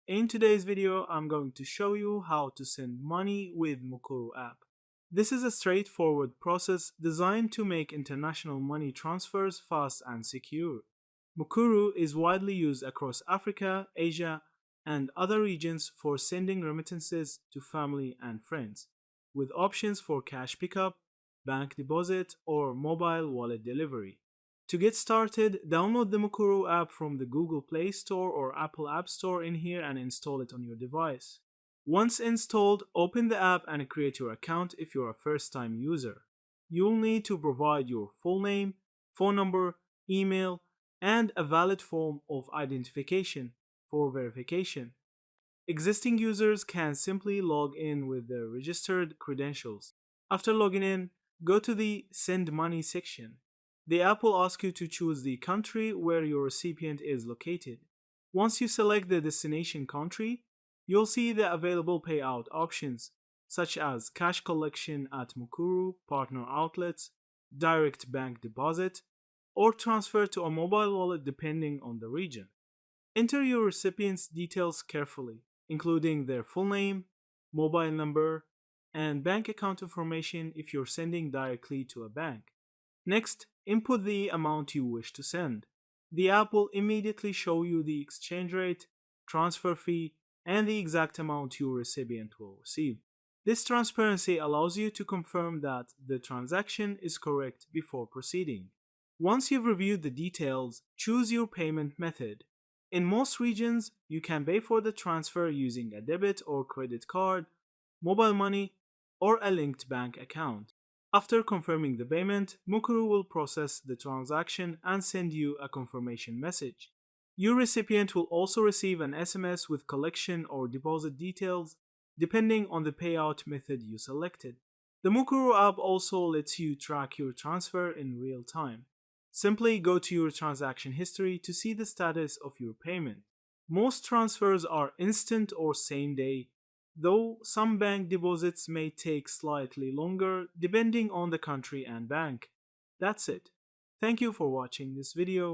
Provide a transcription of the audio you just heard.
In today's video, I'm going to show you how to send money with Mukuru app. This is a straightforward process designed to make international money transfers fast and secure. Mukuru is widely used across Africa, Asia, and other regions for sending remittances to family and friends, with options for cash pickup, bank deposit, or mobile wallet delivery. To get started, download the Mukuru app from the Google Play Store or Apple App Store in here and install it on your device. Once installed, open the app and create your account if you're a first-time user. You'll need to provide your full name, phone number, email, and a valid form of identification for verification. Existing users can simply log in with their registered credentials. After logging in, go to the Send Money section. The app will ask you to choose the country where your recipient is located. Once you select the destination country, you'll see the available payout options, such as cash collection at Mukuru, partner outlets, direct bank deposit, or transfer to a mobile wallet depending on the region. Enter your recipient's details carefully, including their full name, mobile number, and bank account information if you're sending directly to a bank. Next, input the amount you wish to send. The app will immediately show you the exchange rate, transfer fee, and the exact amount your recipient will receive. This transparency allows you to confirm that the transaction is correct before proceeding. Once you've reviewed the details, choose your payment method. In most regions, you can pay for the transfer using a debit or credit card, mobile money, or a linked bank account. After confirming the payment, Mukuru will process the transaction and send you a confirmation message. Your recipient will also receive an SMS with collection or deposit details, depending on the payout method you selected. The Mukuru app also lets you track your transfer in real time. Simply go to your transaction history to see the status of your payment. Most transfers are instant or same day, though some bank deposits may take slightly longer depending on the country and bank. That's it. Thank you for watching this video.